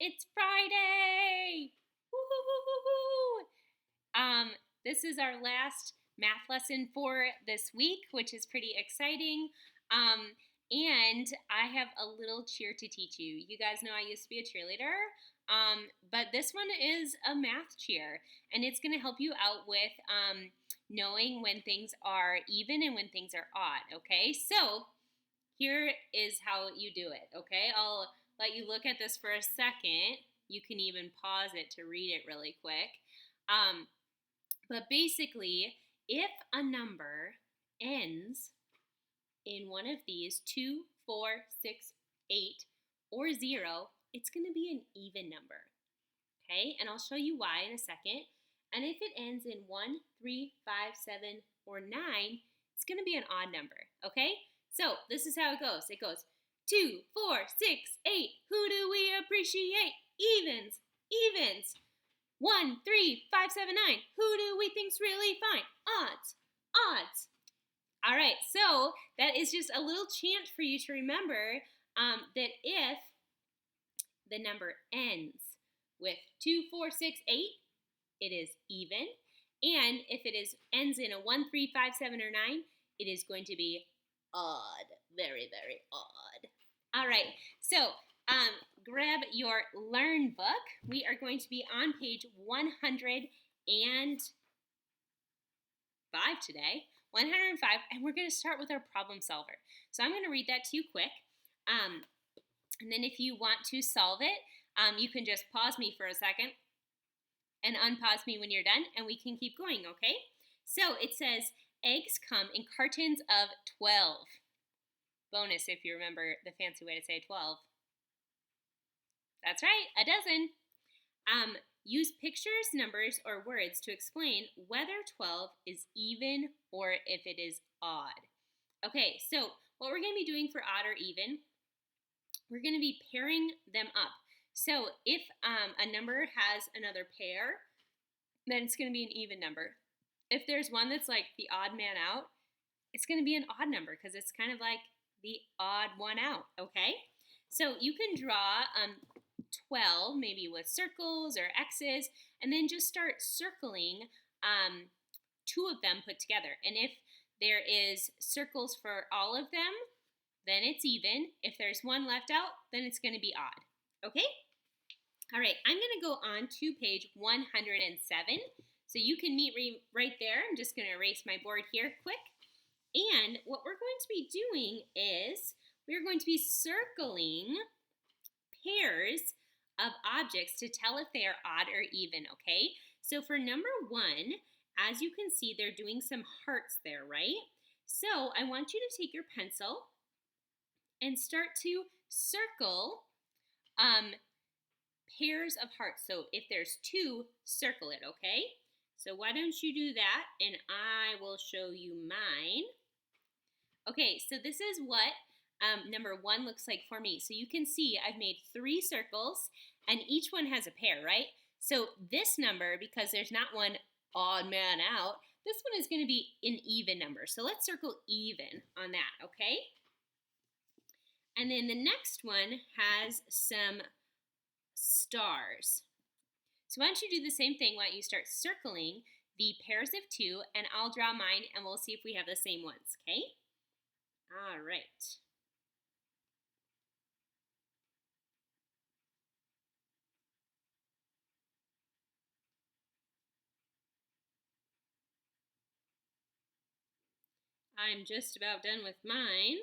It's Friday! Woo-hoo-hoo-hoo-hoo! This is our last math lesson for this week, which is pretty exciting. And I have a little cheer to teach you. You guys know I used to be a cheerleader, but this one is a math cheer, and it's going to help you out with knowing when things are even and when things are odd, okay? So here is how you do it, okay? I'll let you look at this for a second. You can even pause it to read it really quick. But basically, if a number ends in one of these 2, 4, 6, 8, or 0, it's going to be an even number. Okay, and I'll show you why in a second. And if it ends in 1, 3, 5, 7, or 9, it's going to be an odd number. Okay, so this is how it goes. It goes 2, 4, 6, 8. Who do we appreciate? Evens, evens. 1, 3, 5, 7, 9. Who do we think's really fine? Odds, odds. All right, so that is just a little chant for you to remember that if the number ends with 2, 4, 6, 8, it is even. And if it ends in a 1, 3, 5, 7, or 9, it is going to be odd. Very, very odd. All right, so grab your Learn book. We are going to be on page 105 today. 105, and we're going to start with our problem solver. So I'm going to read that to you quick. And then if you want to solve it, you can just pause me for a second and unpause me when you're done, and we can keep going, okay? So it says, eggs come in cartons of 12. Bonus if you remember the fancy way to say 12. That's right, a dozen. Use pictures, numbers, or words to explain whether 12 is even or if it is odd. Okay, so what we're going to be doing for odd or even, we're going to be pairing them up. So if a number has another pair, then it's going to be an even number. If there's one that's like the odd man out, it's going to be an odd number because it's kind of like the odd one out, okay? So you can draw 12, maybe with circles or X's, and then just start circling two of them put together. And if there is circles for all of them, then it's even. If there's one left out, then it's going to be odd. Okay? All right, I'm going to go on to page 107. So you can meet right there. I'm just going to erase my board here quick. And what we're going to be doing is we're going to be circling pairs of objects to tell if they are odd or even, okay? So for number 1, as you can see, they're doing some hearts there, right? So I want you to take your pencil and start to circle pairs of hearts. So if there's 2, circle it, okay? So why don't you do that, and I will show you mine. Okay, so this is what number 1 looks like for me. So you can see I've made 3 circles, and each one has a pair, right? So this number, because there's not one odd man out, this one is going to be an even number. So let's circle even on that, okay? And then the next one has some stars. So why don't you do the same thing? Why don't you start circling the pairs of 2, and I'll draw mine, and we'll see if we have the same ones, okay? All right. I'm just about done with mine.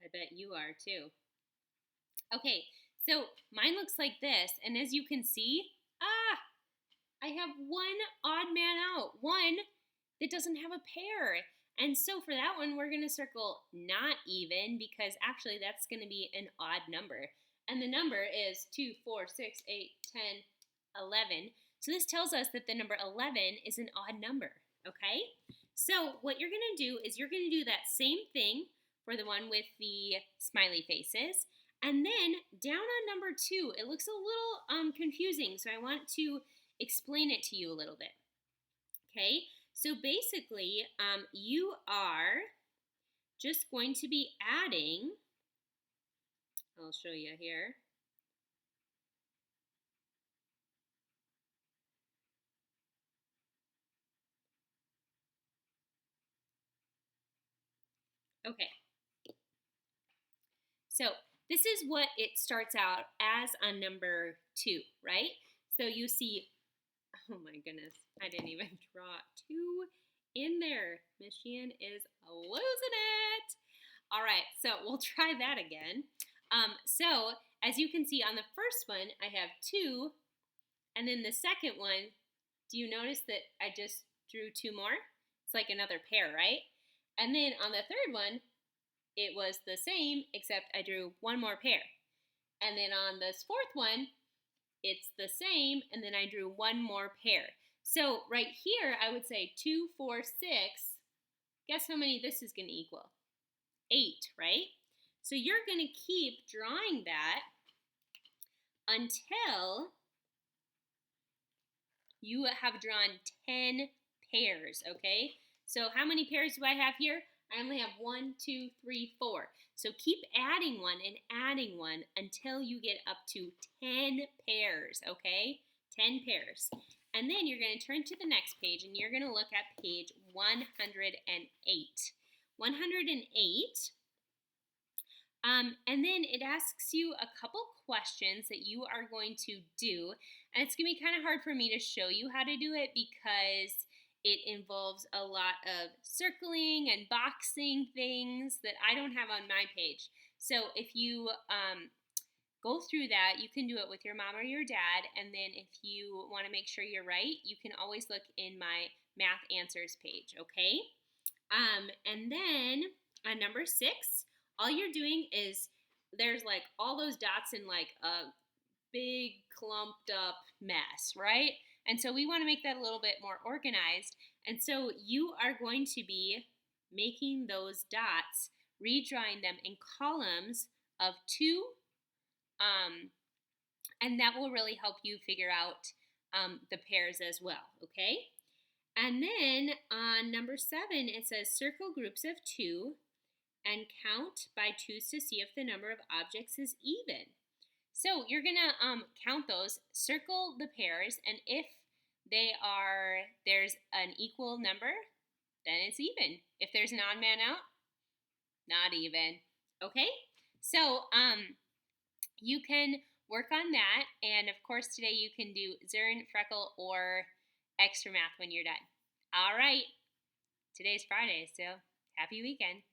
I bet you are too. Okay, so mine looks like this, and as you can see, I have one odd man out, one that doesn't have a pair. And so for that one, we're going to circle not even, because actually that's going to be an odd number. And the number is 2, 4, 6, 8, 10, 11. So this tells us that the number 11 is an odd number, okay? So what you're going to do is you're going to do that same thing for the one with the smiley faces. And then down on number 2, it looks a little confusing, so I want to explain it to you a little bit. Okay, so basically you are just going to be adding, I'll show you here, Okay, so this is what it starts out as on number 2, right? So you see, oh my goodness, I didn't even draw 2 in there. Miss Sheehan is losing it. All right, so we'll try that again. So as you can see on the first one, I have 2, and then the second one, do you notice that I just drew 2 more? It's like another pair, right? And then on the third one, it was the same, except I drew 1 more pair. And then on this fourth one, it's the same, and then I drew 1 more pair. So right here, I would say 2, 4, 6. Guess how many this is going to equal? 8, right? So you're going to keep drawing that until you have drawn 10 pairs, okay? So how many pairs do I have here? I only have 1, 2, 3, 4. So keep adding one and adding one until you get up to 10 pairs, okay? 10 pairs. And then you're going to turn to the next page and you're going to look at page 108. 108. And then it asks you a couple questions that you are going to do. And it's going to be kind of hard for me to show you how to do it because it involves a lot of circling and boxing things that I don't have on my page. So if you go through that, you can do it with your mom or your dad. And then if you want to make sure you're right, you can always look in my math answers page, okay? And then on number 6, all you're doing is there's like all those dots in like a big clumped up mess, right? And so we want to make that a little bit more organized. And so you are going to be making those dots, redrawing them in columns of 2, and that will really help you figure out the pairs as well, okay? And then on number 7, it says circle groups of 2 and count by 2s to see if the number of objects is even. So you're gonna count those, circle the pairs, and if there's an equal number, then it's even. If there's an odd man out, not even. Okay? So you can work on that, and of course today you can do Zern, Freckle, or extra math when you're done. All right. Today's Friday, so happy weekend.